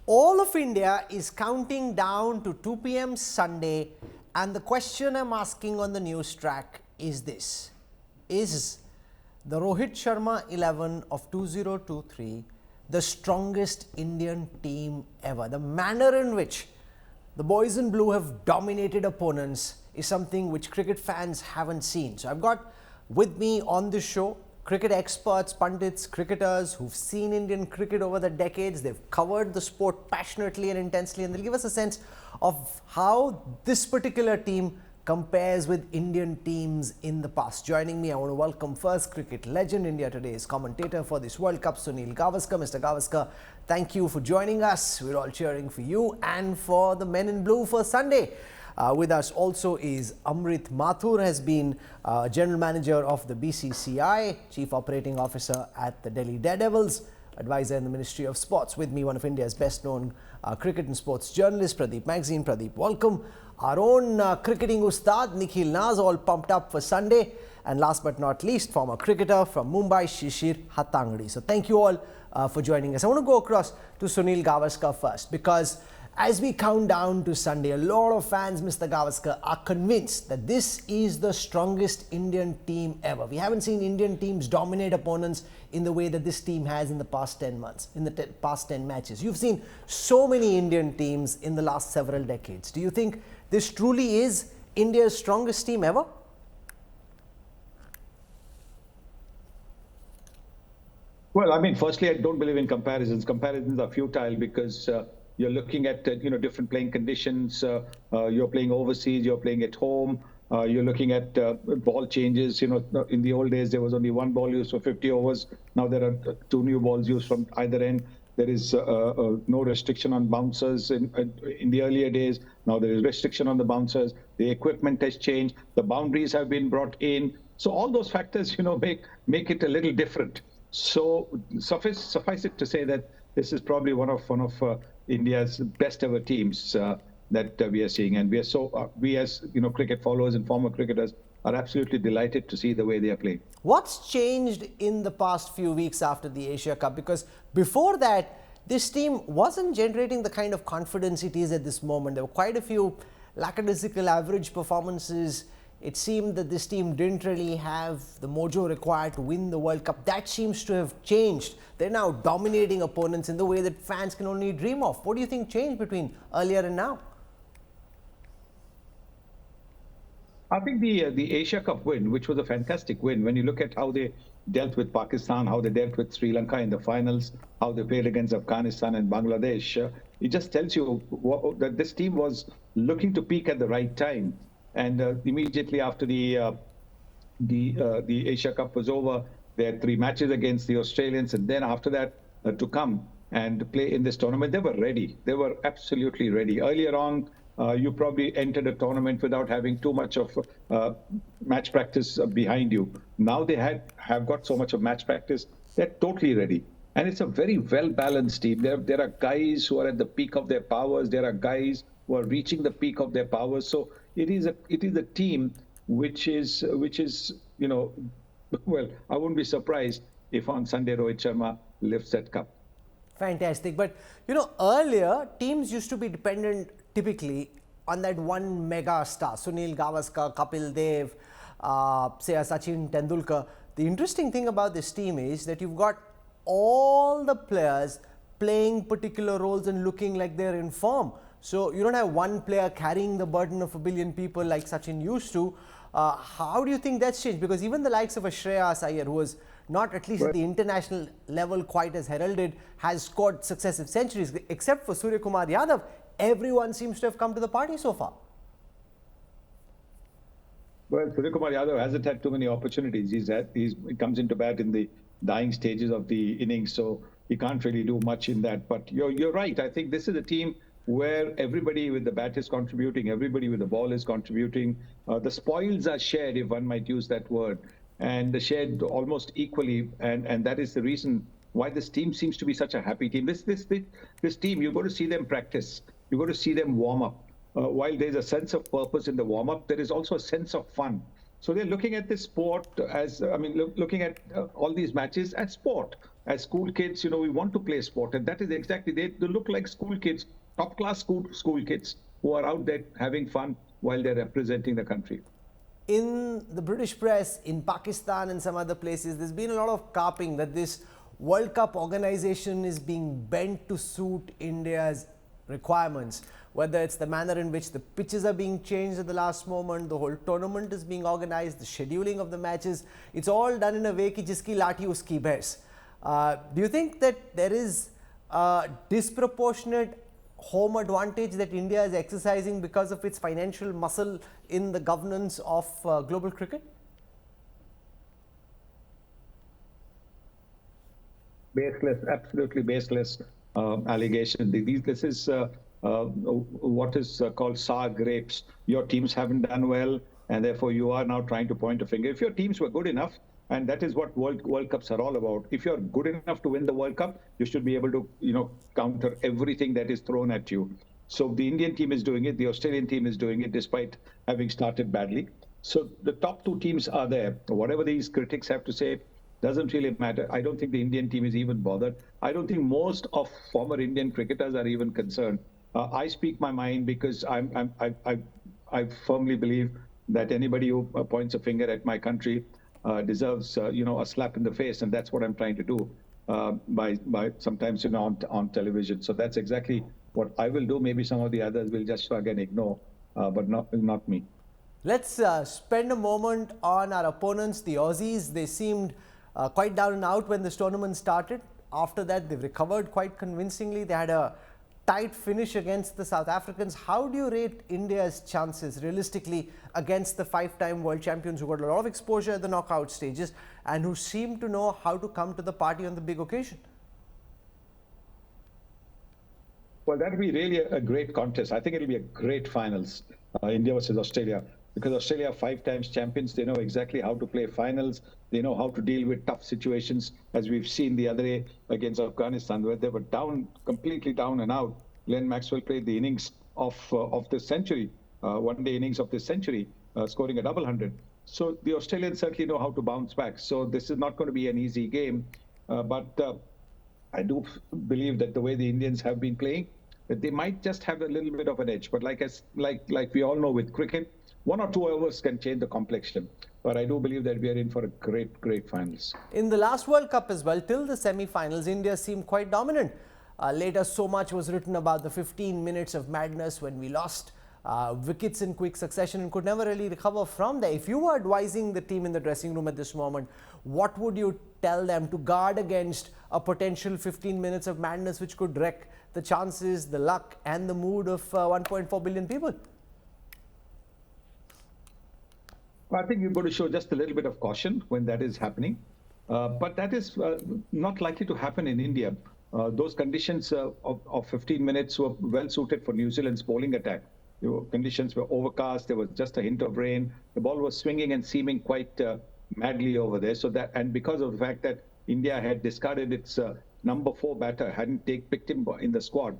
All of India is counting down to 2 p.m. Sunday, and the question I'm asking on the news track is this: is the Rohit Sharma 11 of 2023 the strongest Indian team ever? The manner in which the boys in blue have dominated opponents is something which cricket fans haven't seen. So I've got with me on this show cricket experts, pundits, cricketers who've seen Indian cricket over the decades. They've covered the sport passionately and intensely, and they'll give us a sense of how this particular team compares with Indian teams in the past. Joining me, I want to welcome first cricket legend, India Today's commentator for this World Cup, Sunil Gavaskar. Mr. Gavaskar, thank you for joining us. We're all cheering for you and for the men in blue for Sunday. With us also is Amrit Mathur, has been General Manager of the BCCI, Chief Operating Officer at the Delhi Daredevils, Advisor in the Ministry of Sports. With me, one of India's best known cricket and sports journalists, Pradeep Magazine. Pradeep, welcome. Our own cricketing ustad, Nikhil Naz, all pumped up for Sunday. And last but not least, former cricketer from Mumbai, Shishir Hatangdi. So thank you all for joining us. I want to go across to Sunil Gavaskar first, because as we count down to Sunday, a lot of fans, Mr. Gavaskar, are convinced that this is the strongest Indian team ever. We haven't seen Indian teams dominate opponents in the way that this team has in the past 10 months, in the past 10 matches. You've seen so many Indian teams in the last several decades. Do you think this truly is India's strongest team ever? Well, I mean, firstly, I don't believe in comparisons. Comparisons are futile because you're looking at different playing conditions. You're playing overseas. You're playing at home. You're looking at ball changes. In the old days there was only one ball used for 50 overs. Now there are two new balls used from either end. There is no restriction on bouncers in the earlier days. Now there is restriction on the bouncers. The equipment has changed. The boundaries have been brought in. So all those factors, make it a little different. So suffice it to say that this is probably one of India's best ever teams that we are seeing, and we as cricket followers and former cricketers are absolutely delighted to see the way they are playing. What's changed in the past few weeks after the Asia Cup? Because before that, this team wasn't generating the kind of confidence it is at this moment. There were quite a few lackadaisical average performances. It seemed that this team didn't really have the mojo required to win the World Cup. That seems to have changed. They're now dominating opponents in the way that fans can only dream of. What do you think changed between earlier and now? I think the Asia Cup win, which was a fantastic win, when you look at how they dealt with Pakistan, how they dealt with Sri Lanka in the finals, how they played against Afghanistan and Bangladesh, it just tells you that this team was looking to peak at the right time. And immediately after the Asia Cup was over, they had 3 matches against the Australians, and then after that to come and play in this tournament, they were ready. They were absolutely ready. Earlier on, you probably entered a tournament without having too much of match practice behind you. Now they have got so much of match practice, they're totally ready. And it's a very well-balanced team. There are guys who are at the peak of their powers. There are guys who are reaching the peak of their powers. So it is a team which is well, I wouldn't be surprised if on Sunday Rohit Sharma lifts that cup. Fantastic. But earlier teams used to be dependent typically on that one mega star, Sunil Gavaskar, Kapil Dev, say Sachin Tendulkar. The interesting thing about this team is that you've got all the players playing particular roles and looking like they're in form. So you don't have one player carrying the burden of 1 billion people like Sachin used to. How do you think that's changed? Because even the likes of a Shreyas Iyer, who was not at least at the international level quite as heralded, has scored successive centuries. Except for Surya Kumar Yadav, everyone seems to have come to the party so far. Well, Surya Kumar Yadav hasn't had too many opportunities. He comes into bat in the dying stages of the innings, so he can't really do much in that. But you're right. I think this is a team where everybody with the bat is contributing, everybody with the ball is contributing. The spoils are shared, if one might use that word, and they're shared almost equally. And that is the reason why this team seems to be such a happy team. This team, you've got to see them practice. You've got to see them warm up. While there's a sense of purpose in the warm up, there is also a sense of fun. So they're looking at this sport as, looking at all these matches as sport. as school kids, we want to play sport, and that is exactly, they look like school kids, top class school kids who are out there having fun while they're representing the country. In the British press, in Pakistan and some other places, there's been a lot of carping that this World Cup organization is being bent to suit India's requirements. Whether it's the manner in which the pitches are being changed at the last moment, the whole tournament is being organized, the scheduling of the matches, it's all done in a way ki jiski lathi uski bhais. Do you think that there is a disproportionate home advantage that India is exercising because of its financial muscle in the governance of global cricket? Baseless, absolutely baseless allegation. This is what is called sour grapes. Your teams haven't done well, and therefore you are now trying to point a finger. If your teams were good enough, and that is what World Cups are all about. If you're good enough to win the World Cup, you should be able to, counter everything that is thrown at you. So the Indian team is doing it. The Australian team is doing it, despite having started badly. So the top two teams are there. Whatever these critics have to say doesn't really matter. I don't think the Indian team is even bothered. I don't think most of former Indian cricketers are even concerned. I speak my mind because I firmly believe that anybody who points a finger at my country deserves, a slap in the face, and that's what I'm trying to do by sometimes, on television. So that's exactly what I will do. Maybe some of the others will just shrug and ignore, but not me. Let's spend a moment on our opponents, the Aussies. They seemed quite down and out when this tournament started. After that, they've recovered quite convincingly. They had a tight finish against the South Africans. How do you rate India's chances realistically against the five-time world champions who got a lot of exposure at the knockout stages and who seem to know how to come to the party on the big occasion? Well, that will be really a great contest. I think it'll be a great finals, India versus Australia, because Australia are 5 times champions. They know exactly how to play finals. They know how to deal with tough situations, as we've seen the other day against Afghanistan, where they were down, completely down and out. Glenn Maxwell played the innings of this century, one-day innings of this century, scoring a double hundred. So the Australians certainly know how to bounce back. So this is not going to be an easy game, but I do believe that the way the Indians have been playing, that they might just have a little bit of an edge. But like we all know with cricket, 1 or 2 hours can change the complexion. But I do believe that we are in for a great finals. In the last World Cup as well, till the semi-finals, India seemed quite dominant. Later, so much was written about the 15 minutes of madness when we lost wickets in quick succession and could never really recover from there. If you were advising the team in the dressing room at this moment, what would you tell them to guard against a potential 15 minutes of madness which could wreck the chances, the luck and the mood of 1.4 billion people? I think you've got to show just a little bit of caution when that is happening. But that is not likely to happen in India. Those conditions of 15 minutes were well suited for New Zealand's bowling attack. Conditions were overcast. There was just a hint of rain. The ball was swinging and seaming quite madly over there. And because of the fact that India had discarded its number 4 batter, hadn't picked him in the squad,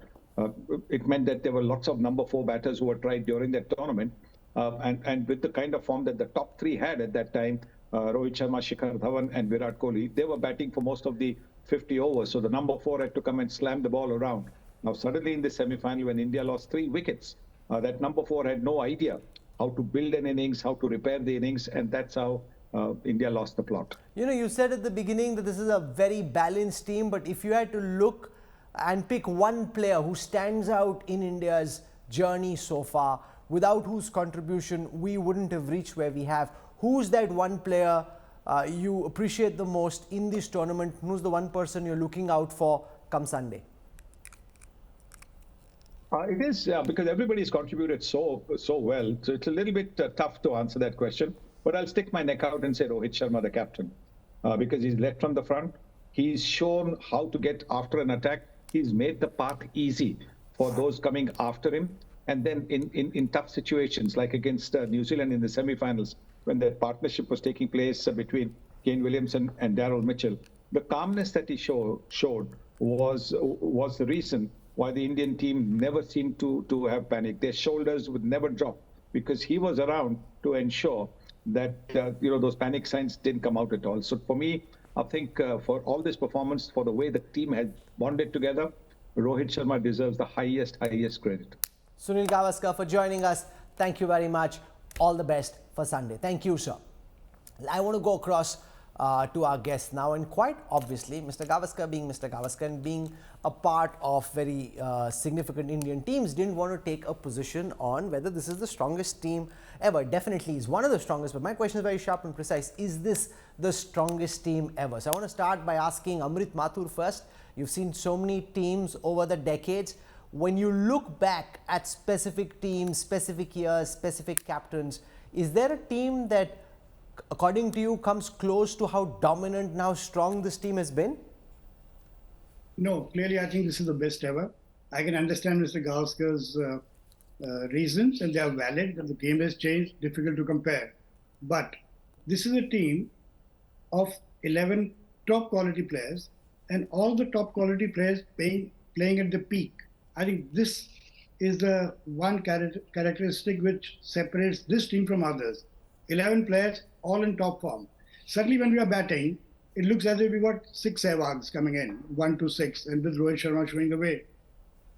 it meant that there were lots of number 4 batters who were tried during that tournament. And with the kind of form that the top 3 had at that time, Rohit Sharma, Shikhar Dhawan and Virat Kohli, they were batting for most of the 50 overs. So the number 4 had to come and slam the ball around. Now suddenly in the semi-final, when India lost 3 wickets, that number 4 had no idea how to build an innings, how to repair the innings, and that's how India lost the plot. You said at the beginning that this is a very balanced team, but if you had to look and pick one player who stands out in India's journey so far, without whose contribution we wouldn't have reached where we have, who's that one player you appreciate the most in this tournament? Who's the one person you're looking out for come Sunday? It is, because everybody's contributed so well. So it's a little bit tough to answer that question. But I'll stick my neck out and say Rohit Sharma, the captain, because he's led from the front. He's shown how to get after an attack. He's made the path easy for those coming after him. And then in tough situations, like against New Zealand in the semi-finals, when that partnership was taking place between Kane Williamson and Daryl Mitchell, the calmness that he showed was the reason why the Indian team never seemed to have panic. Their shoulders would never drop because he was around to ensure that those panic signs didn't come out at all. So for me, I think for all this performance, for the way the team has bonded together, Rohit Sharma deserves the highest credit. Sunil Gavaskar for joining us. Thank you very much. All the best for Sunday. Thank you, sir. I want to go across to our guests now, and quite obviously, Mr. Gavaskar being Mr. Gavaskar and being a part of very significant Indian teams, didn't want to take a position on whether this is the strongest team ever. Definitely is one of the strongest, but my question is very sharp and precise. Is this the strongest team ever? So I want to start by asking Amrit Mathur first. You've seen so many teams over the decades. When you look back at specific teams, specific years, specific captains, is there a team that, according to you, comes close to how dominant and how strong this team has been? No, clearly I think this is the best ever. I can understand Mr. Gavaskar's reasons, and they are valid, that the game has changed, difficult to compare. But this is a team of 11 top quality players, and all the top quality players playing at the peak. I think this is the one characteristic which separates this team from others. 11 players, all in top form. Suddenly when we are batting, it looks as if we got 6 Sehwags coming in, 1 to 6, and with Rohit Sharma showing the way.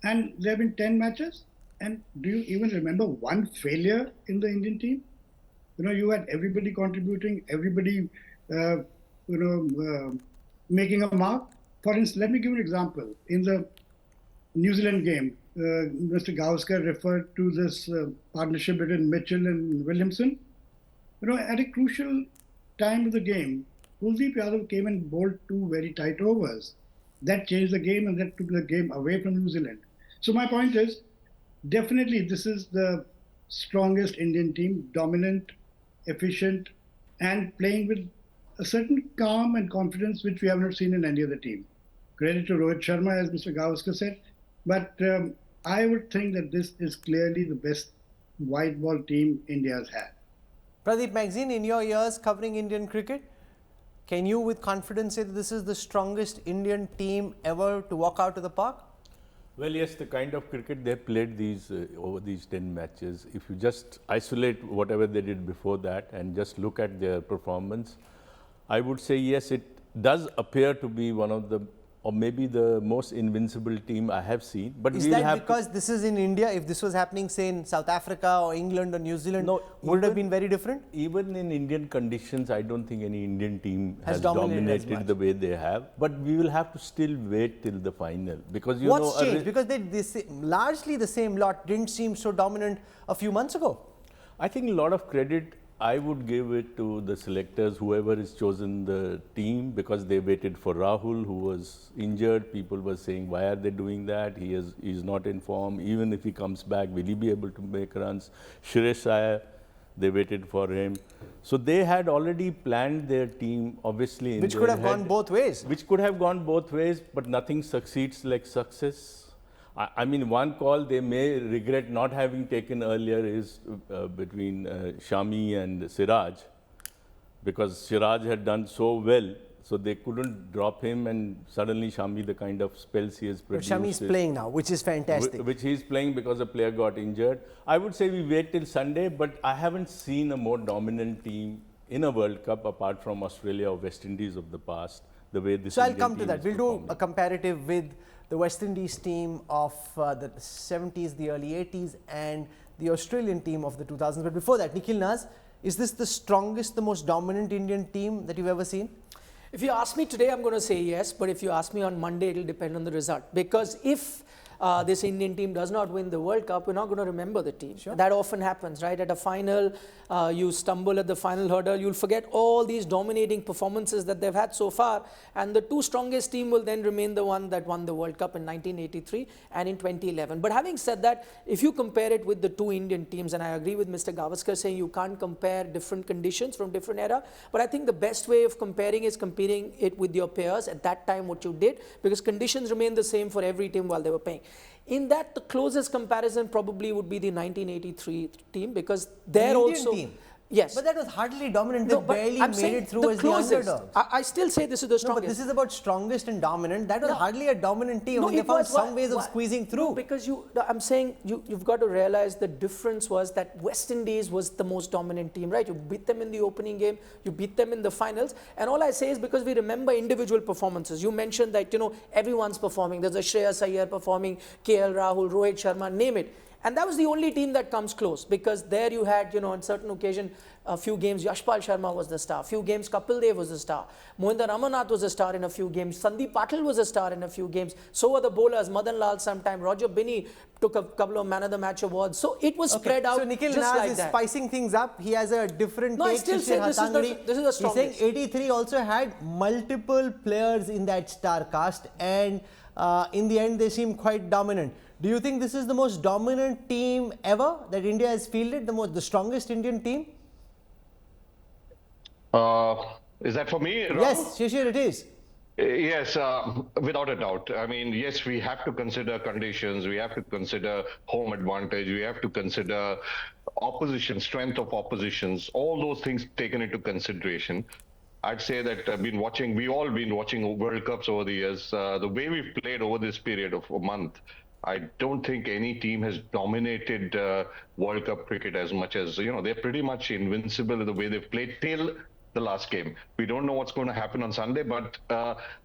And there have been 10 matches. And do you even remember one failure in the Indian team? You had everybody contributing, everybody, making a mark. For instance, let me give you an example. In the New Zealand game, Mr. Gavaskar referred to this partnership between Mitchell and Williamson. At a crucial time of the game, Kuldeep Yadav came and bowled 2 very tight overs. That changed the game, and that took the game away from New Zealand. So my point is, definitely this is the strongest Indian team, dominant, efficient, and playing with a certain calm and confidence which we have not seen in any other team. Credit to Rohit Sharma, as Mr. Gavaskar said, but I would think that this is clearly the best white ball team India has had. Pradeep Magazine, in your years covering Indian cricket, can you with confidence say that this is the strongest Indian team ever to walk out to the park? Well, yes, the kind of cricket they played over these 10 matches, if you just isolate whatever they did before that and just look at their performance, I would say yes, it does appear to be one of the, or maybe the most invincible team I have seen. But is that because this is in India? If this was happening, say, in South Africa or England or New Zealand, would it have been very different? Even in Indian conditions, I don't think any Indian team has dominated the way they have. But we will have to still wait till the final. Because what's changed? Because largely the same lot didn't seem so dominant a few months ago. I think a lot of credit I would give it to the selectors, whoever has chosen the team, because they waited for Rahul, who was injured. People were saying, why are they doing that? He is not in form. Even if he comes back, will he be able to make runs? Suresh Iyer, they waited for him. So they had already planned their team, obviously. Which could have gone both ways. Which could have gone both ways, but nothing succeeds like success. I mean, one call they may regret not having taken earlier is between Shami and Siraj, because Siraj had done so well, so they couldn't drop him, and suddenly Shami, the kind of spells he has produced. But Shami is playing now, which is fantastic. Which he is playing because a player got injured. I would say we wait till Sunday, but I haven't seen a more dominant team in a World Cup apart from Australia or West Indies of the past, the way this. So I'll come to that. We'll do a comparative with the West Indies team of the 70s, the early 80s, and the Australian team of the 2000s. But before that, Nikhil Naz, is this the strongest, the most dominant Indian team that you've ever seen? If you ask me today, I'm going to say yes. But if you ask me on Monday, it will depend on the result. Because if this Indian team does not win the World Cup, we're not going to remember the team. Sure. That often happens, right? At a final, you stumble at the final hurdle, you'll forget all these dominating performances that they've had so far, and the 2 strongest team will then remain the one that won the World Cup in 1983 and in 2011. But having said that, if you compare it with the 2 Indian teams, and I agree with Mr. Gavaskar saying you can't compare different conditions from different era, but I think the best way of comparing is comparing it with your peers at that time, what you did, because conditions remain the same for every team while they were playing. In that, the closest comparison probably would be the 1983 team, because there also, Yes. But that was hardly dominant. They No, but barely I'm made saying it through the as the closest. underdogs. I still say this is the No, strongest. but this is about strongest and dominant. That was No. hardly a dominant team. No, I mean, they it found was some ways of squeezing through. No, because I'm saying you've got to realize the difference was that West Indies was the most dominant team, right? You beat them in the opening game, you beat them in the finals, and all I say is because we remember individual performances. You mentioned that everyone's performing. There's a Shreyas Iyer performing, KL Rahul, Rohit Sharma, name it. And that was the only team that comes close, because there you had, on certain occasion, a few games, Yashpal Sharma was the star. A few games, Kapil Dev was the star. Mohinder Ramanath was a star in a few games. Sandeep Patil was a star in a few games. So were the bowlers, Madan Lal sometime. Roger Binney took a couple of Man of the Match awards. So it was spread out So Nikhil just Naz like is that. spicing things up. He has a different No, I take. still say Shishir this is the Hatangadi. strongest. He's saying 83 also had multiple players in that star cast, and in the end they seem quite dominant. Do you think this is the most dominant team ever that India has fielded, the strongest Indian team? Is that for me, Rahul? Yes, Shishir, it is. Yes, without a doubt. I mean, yes, we have to consider conditions. We have to consider home advantage. We have to consider opposition, strength of oppositions, all those things taken into consideration. I'd say that we've all been watching World Cups over the years. The way we've played over this period of a month, I don't think any team has dominated World Cup cricket as much as, they're pretty much invincible in the way they've played till the last game. We don't know what's going to happen on Sunday, but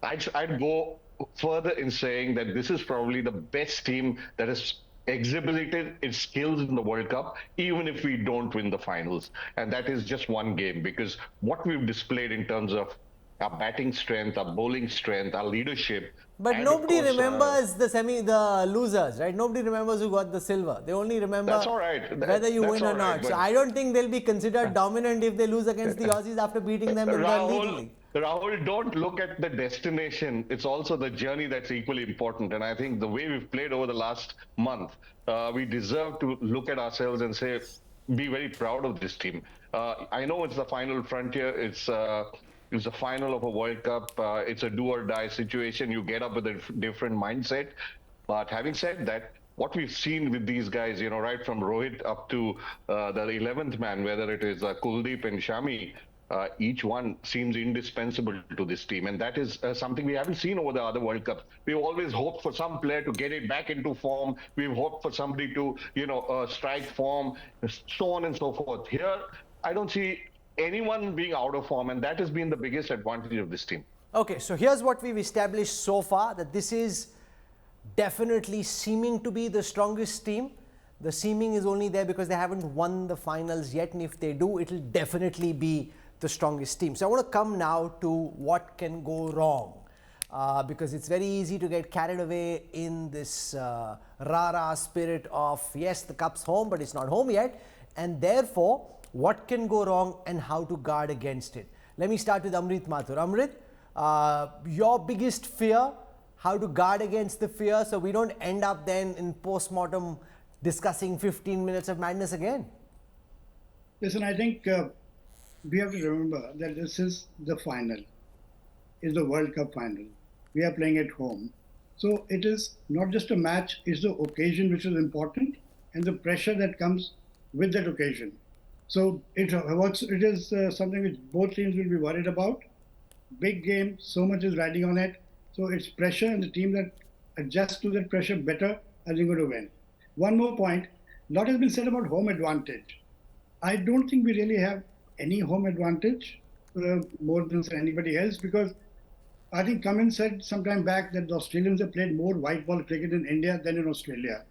I'd go further in saying that this is probably the best team that has exhibited its skills in the World Cup, even if we don't win the finals. And that is just one game, because what we've displayed in terms of our batting strength, our bowling strength, our leadership. But and nobody of course, remembers the losers, right? Nobody remembers who got the silver. They only remember That's all right. whether you That's win or all right, not. So but- I don't think they'll be considered dominant if they lose against the Aussies after beating them in the League League. Rahul, don't look at the destination. It's also the journey that's equally important. And I think the way we've played over the last month, we deserve to look at ourselves and say, be very proud of this team. I know it's the final frontier. It's the final of a World Cup. It's a do or die situation. You get up with a different mindset. But having said that, what we've seen with these guys, right from Rohit up to the 11th man, whether it is Kuldeep and Shami, each one seems indispensable to this team. And that is something we haven't seen over the other World Cups. We've always hoped for some player to get it back into form. We've hoped for somebody to, strike form, so on and so forth. Here, I don't see anyone being out of form, and that has been the biggest advantage of this team. Okay, so here's what we've established so far, that this is definitely seeming to be the strongest team. The seeming is only there because they haven't won the finals yet, and if they do, it'll definitely be the strongest team. So I want to come now to what can go wrong, because it's very easy to get carried away in this rah-rah spirit of, yes, the cup's home, but it's not home yet, and therefore, what can go wrong and how to guard against it. Let me start with Amrit Mathur. Amrit, your biggest fear, how to guard against the fear so we don't end up then in post-mortem discussing 15 minutes of madness again. Listen, I think we have to remember that this is the final, is the World Cup final. We are playing at home. So it is not just a match, it's the occasion which is important and the pressure that comes with that occasion. So it is something which both teams will be worried about. Big game, so much is riding on it. So it's pressure, and the team that adjusts to that pressure better are going to win. One more point, a lot has been said about home advantage. I don't think we really have any home advantage more than anybody else, because I think Cummins said some time back that the Australians have played more white ball cricket in India than in Australia.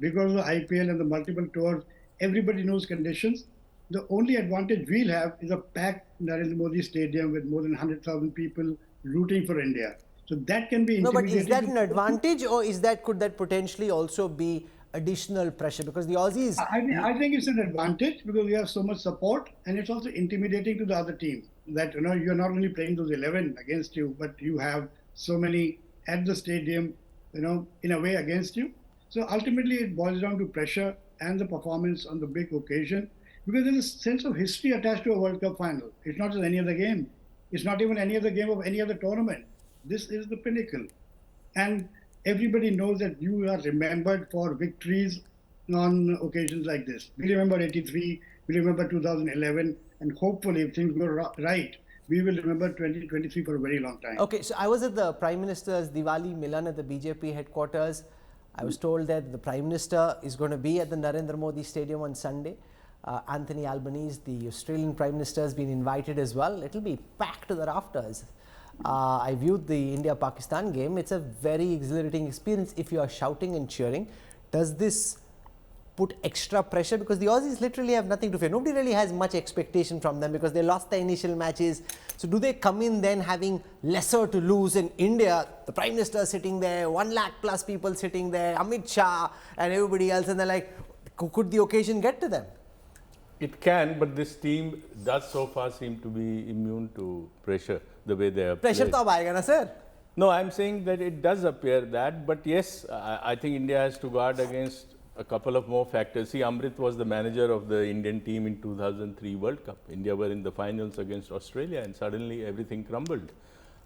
Because of the IPL and the multiple tours, everybody knows conditions. The only advantage we'll have is a packed Narendra Modi Stadium with more than 100,000 people rooting for India. So that can be intimidating. No, but is that an advantage, or could that potentially also be additional pressure? Because the Aussies... I think it's an advantage because we have so much support, and it's also intimidating to the other team that you're not only playing those 11 against you, but you have so many at the stadium, in a way against you. So ultimately it boils down to pressure and the performance on the big occasion, because there's a sense of history attached to a World Cup final. It's not just any other game. It's not even any other game of any other tournament. This is the pinnacle. And everybody knows that you are remembered for victories on occasions like this. We remember 83 We remember 2011, and hopefully, if things go right, we will remember 2023 for a very long time. Okay, so I was at the Prime Minister's Diwali Milan at the BJP headquarters. I was told that the Prime Minister is going to be at the Narendra Modi Stadium on Sunday. Anthony Albanese, the Australian Prime Minister, has been invited as well. It will be packed to the rafters. I viewed the India-Pakistan game. It's a very exhilarating experience if you are shouting and cheering. Does this put extra pressure? Because the Aussies literally have nothing to fear. Nobody really has much expectation from them because they lost the initial matches. So do they come in then having lesser to lose? In India, the Prime Minister sitting there, 1 lakh plus people sitting there, Amit Shah and everybody else, and they're like, could the occasion get to them? It can, but this team does so far seem to be immune to pressure the way they are Pressure played. to aayega na, sir. No, I'm saying that it does appear that, but yes, I think India has to guard against a couple of more factors. See, Amrit was the manager of the Indian team in 2003 World Cup. India were in the finals against Australia and suddenly everything crumbled.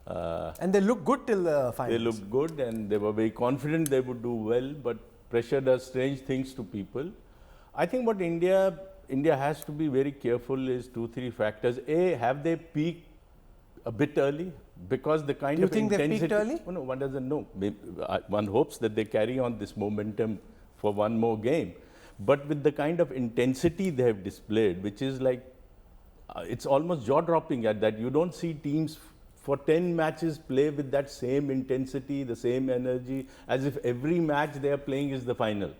And they look good till the finals. They looked good and they were very confident they would do well, but pressure does strange things to people. I think what India has to be very careful is 2-3 factors. A, have they peaked a bit early? Because the kind Do you of think they intensity... peaked early? Oh, no, one doesn't know. One hopes that they carry on this momentum for one more game. But with the kind of intensity they have displayed, which is like, it's almost jaw-dropping at that. You don't see teams for 10 matches play with that same intensity, the same energy, as if every match they are playing is the final.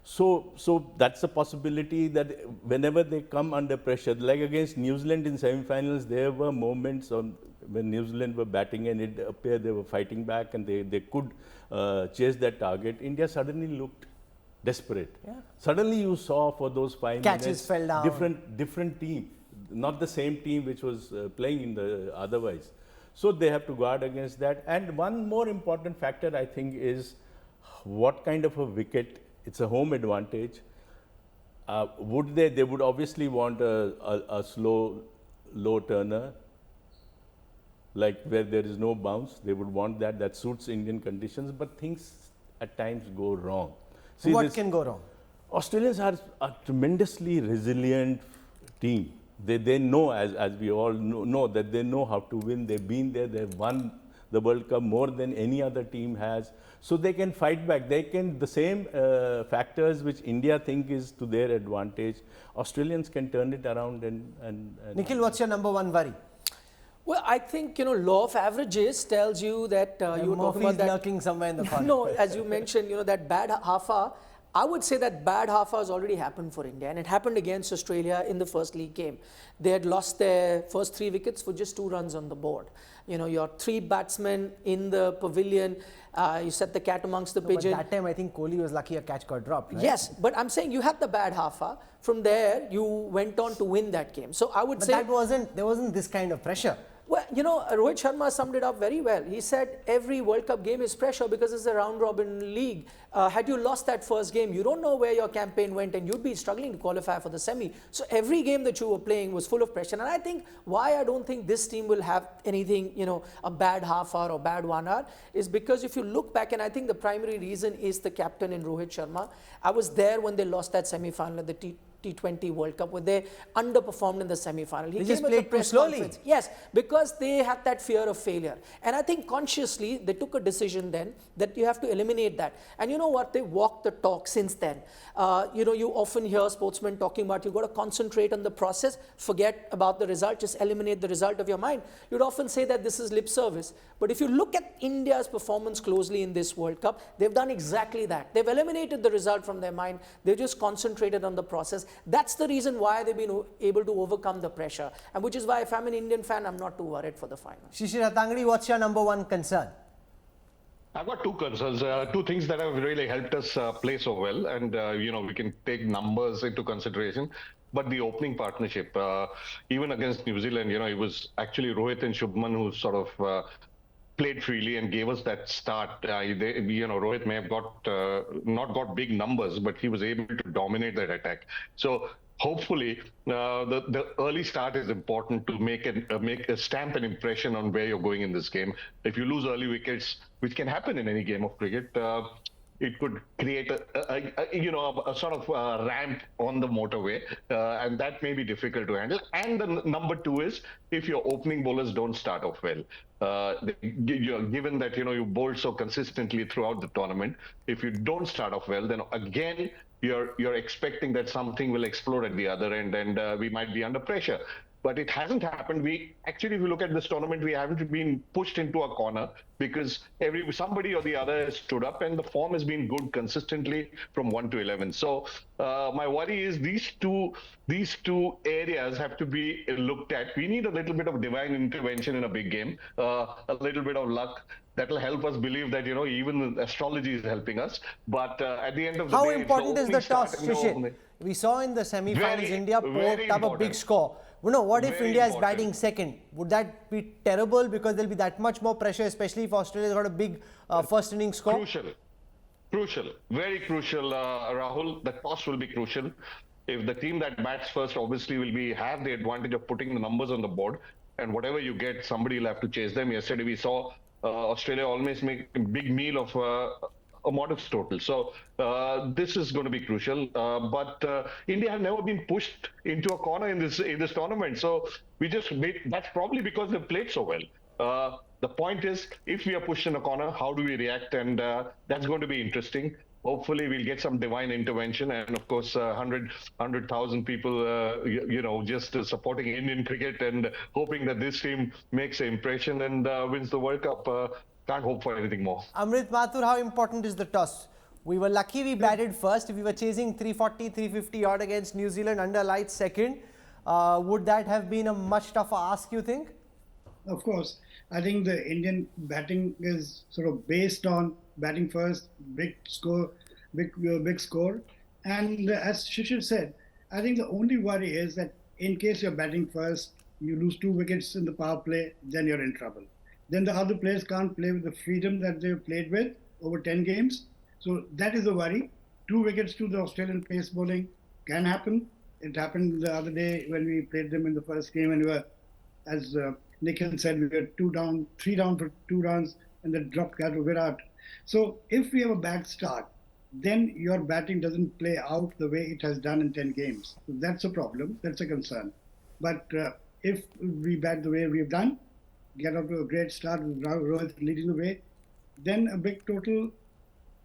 So that's a possibility that whenever they come under pressure, like against New Zealand in semi-finals, there were moments when New Zealand were batting and it appeared they were fighting back and they could chase that target. India suddenly looked desperate. Yeah. Suddenly you saw for those 5 Catches minutes, fell down. different team, not the same team which was playing in the otherwise. So they have to guard against that. And one more important factor I think is what kind of a wicket. It's a home advantage. They would obviously want a slow, low turner, like where there is no bounce. They would want that. That suits Indian conditions, but things at times go wrong. See, What can go wrong? Australians are a tremendously resilient team. They know, as we all know, that they know how to win. They've been there. They've won the World Cup more than any other team has. So they can fight back. They can, the same factors which India think is to their advantage, Australians can turn it around and Nikhil, what's your number one worry? Well, I think, law of averages tells you that you were talking about that. Lurking somewhere in the corner. No, as you mentioned, that bad half-hour. I would say that bad half-hour has already happened for India, and it happened against Australia in the first league game. They had lost their first 3 wickets for just 2 runs on the board. Your 3 batsmen in the pavilion, you set the cat amongst the pigeon. But that time, I think Kohli was lucky a catch got dropped, right? Yes, but I'm saying you had the bad half-hour. From there, you went on to win that game. So I would say... But there wasn't this kind of pressure. Well, Rohit Sharma summed it up very well. He said every World Cup game is pressure because it's a round-robin league. Had you lost that first game, you don't know where your campaign went and you'd be struggling to qualify for the semi. So every game that you were playing was full of pressure. And I think why I don't think this team will have anything, a bad half-hour or bad 1 hour is because if you look back, and I think the primary reason is the captain in Rohit Sharma. I was there when they lost that semi-final at the T20 World Cup, where they underperformed in the semi-final. They just played too slowly. Yes, because they had that fear of failure. And I think consciously they took a decision then that you have to eliminate that. And you know what? They walked the talk since then. You often hear sportsmen talking about you've got to concentrate on the process, forget about the result, just eliminate the result of your mind. You'd often say that this is lip service. But if you look at India's performance closely in this World Cup, they've done exactly that. They've eliminated the result from their mind. They've just concentrated on the process. That's the reason why they've been able to overcome the pressure. And which is why if I'm an Indian fan, I'm not too worried for the final. Shishir Hatangadi, what's your number one concern? I've got 2 concerns, 2 things that have really helped us play so well. And, we can take numbers into consideration. But the opening partnership, even against New Zealand, it was actually Rohit and Shubman who sort of played freely and gave us that start. Rohit may have not got big numbers, but he was able to dominate that attack. So hopefully, the early start is important to make a stamp an impression on where you're going in this game. If you lose early wickets, which can happen in any game of cricket, it could create a sort of ramp on the motorway, and that may be difficult to handle. And the number two is if your opening bowlers don't start off well. Given that you bowled so consistently throughout the tournament, if you don't start off well, then again you're expecting that something will explode at the other end, and we might be under pressure. But it hasn't happened. We actually, if you look at this tournament, we haven't been pushed into a corner because somebody or the other has stood up, and the form has been good consistently from 1 to 11. So my worry is these two areas have to be looked at. We need a little bit of divine intervention in a big game, a little bit of luck. That will help us believe that even astrology is helping us. But at the end of the day, how important is the toss, Shishir? We saw in the semi-finals India poked up a big score. What if India is batting second? Would that be terrible because there'll be that much more pressure, especially if Australia's got a big first innings score? Crucial, very crucial, Rahul. The toss will be crucial. If the team that bats first obviously will have the advantage of putting the numbers on the board, and whatever you get, somebody will have to chase them. Yesterday we saw Australia almost make a big meal of a modest total. So this is going to be crucial. But India have never been pushed into a corner in this tournament. So that's probably because they've played so well. The point is, if we are pushed in a corner, how do we react? And that's going to be interesting. Hopefully we'll get some divine intervention, and of course 100,000 people just supporting Indian cricket and hoping that this team makes an impression and wins the World Cup. Can't hope for anything more. Amrit Mathur, how important is the toss? We were lucky we batted first. If we were chasing 340, 350 odd against New Zealand under lights second, would that have been a much tougher ask, you think? Of course. I think the Indian batting is sort of based on batting first, big score. And as Shishir said, I think the only worry is that in case you're batting first, you lose 2 wickets in the power play, then you're in trouble. Then the other players can't play with the freedom that they've played with over 10 games. So that is the worry. 2 wickets to the Australian pace bowling can happen. It happened the other day when we played them in the first game, and we were, as Nikhil said, we were 3 down for 2 runs, and then dropped out of Virat. So if we have a bad start, then your batting doesn't play out the way it has done in 10 games. So that's a problem. That's a concern. But if we bat the way we've done, get off to a great start with Rohit leading the way, then a big total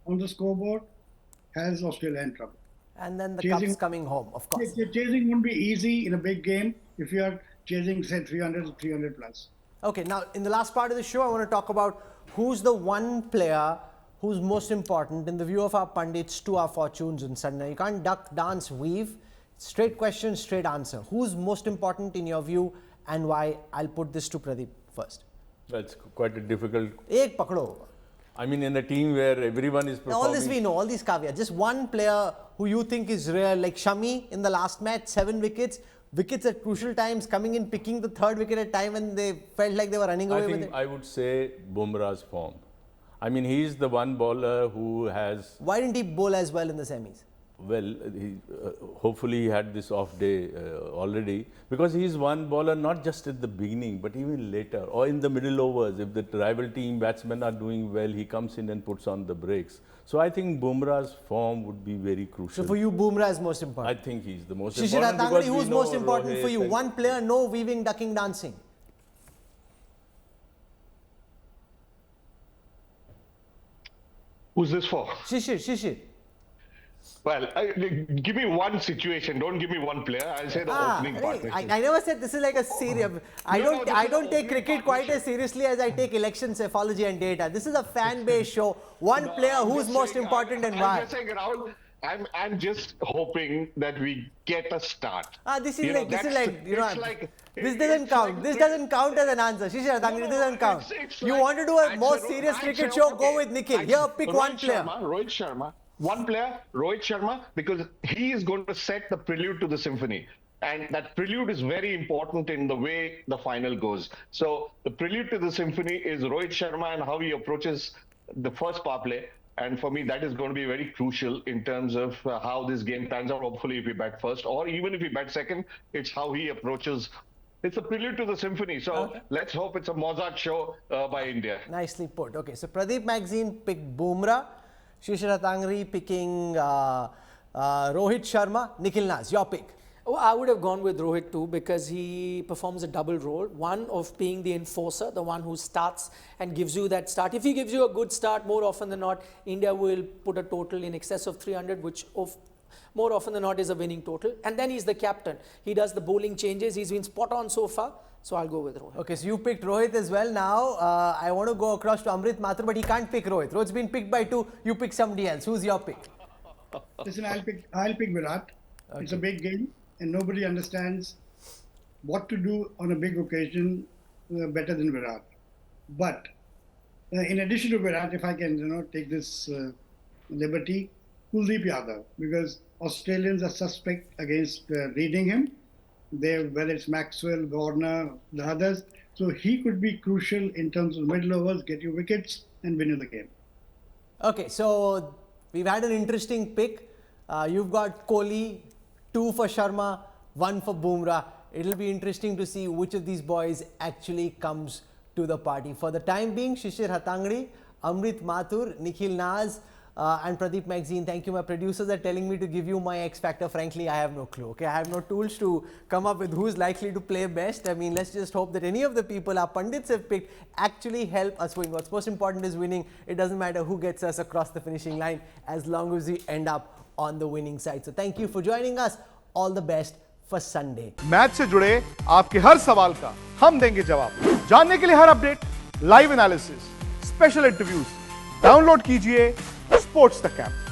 on the scoreboard has Australia in trouble. And then the cup's coming home, of course. Chasing won't be easy in a big game if you are chasing, say, 300 to 300 plus. Okay, now in the last part of the show, I want to talk about who's the one player who's most important in the view of our pundits to our fortunes on Sunday. You can't duck, dance, weave. Straight question, straight answer. Who's most important in your view and why? I'll put this to Pradeep first. That's quite a difficult. Ek pakdo. I mean, in a team where everyone is performing. Now, all this we know, all these caveats. Just one player who you think is real, like Shami in the last match, 7 wickets. Wickets at crucial times, coming in, picking the 3rd wicket at a time when they felt like they were running away with it. I would say Bumrah's form. I mean, he's the one bowler who has... Why didn't he bowl as well in the semis? Well, hopefully he had this off day already, because he's one bowler not just at the beginning but even later or in the middle overs. If the rival team batsmen are doing well, he comes in and puts on the brakes. So I think Bumrah's form would be very crucial. So for you, Bumrah is most important? I think he's the most Shishir important. Atangadi, who's most important Rohit for you? One player, no weaving, ducking, dancing. Who's this for? Shishir. Well, give me one situation. Don't give me one player. I'll say the opening partnership. I never said this is like a serious. I don't take cricket quite as seriously as I take election psephology and data. This is a fan-based show. One player who's most important and why. I'm just saying, Rahul, I'm just hoping that we get a start. This doesn't count. This doesn't count as an answer. Shishir Atangadi, this doesn't count. You want to do a more serious cricket show? Go with Nikhil. Here, pick one player. Rohit Sharma. One player, Rohit Sharma, because he is going to set the prelude to the symphony. And that prelude is very important in the way the final goes. So the prelude to the symphony is Rohit Sharma and how he approaches the first power play. And for me, that is going to be very crucial in terms of how this game turns out. Hopefully, if we bat first, or even if we bat second, it's how he approaches. It's a prelude to the symphony. So let's hope it's a Mozart show by India. Nicely put. Okay, so Pradeep Magazine picked Bumrah. Shishir Hatangri picking Rohit Sharma, Nikhil Naz. Your pick. Oh, I would have gone with Rohit too because he performs a double role. One of being the enforcer, the one who starts and gives you that start. If he gives you a good start, more often than not, India will put a total in excess of 300, which more often than not is a winning total. And then he's the captain. He does the bowling changes. He's been spot on so far. So I'll go with Rohit. Okay, so you picked Rohit as well. Now, I want to go across to Amrit Mathur, but he can't pick Rohit. Rohit's been picked by 2. You pick somebody else. Who's your pick? Listen, I'll pick Virat. Okay. It's a big game, and nobody understands what to do on a big occasion better than Virat. But in addition to Virat, if I can, take this liberty, Kuldeep Yadav, because Australians are suspect against reading him. Whether it's Maxwell, Warner, the others. So he could be crucial in terms of middle overs, get you wickets and win you the game. Okay, so we've had an interesting pick. You've got Kohli, 2 for Sharma, 1 for Bumrah. It'll be interesting to see which of these boys actually comes to the party. For the time being, Shishir Hatangri, Amrit Mathur, Nikhil Naz, and Pradeep Magazine. Thank you. My producers are telling me to give you my X Factor. Frankly, I have no clue. Okay, I have no tools to come up with who's likely to play best. I mean, let's just hope that any of the people our pundits have picked actually help us win. What's most important is winning. It doesn't matter who gets us across the finishing line as long as we end up on the winning side. So thank you for joining us. All the best for Sunday. Match से जुड़े आपके हर सवाल का हम देंगे जवाब। जानने के लिए हर update, live analysis, special interviews, download कीजिए स्पोर्ट्स तक ऐप।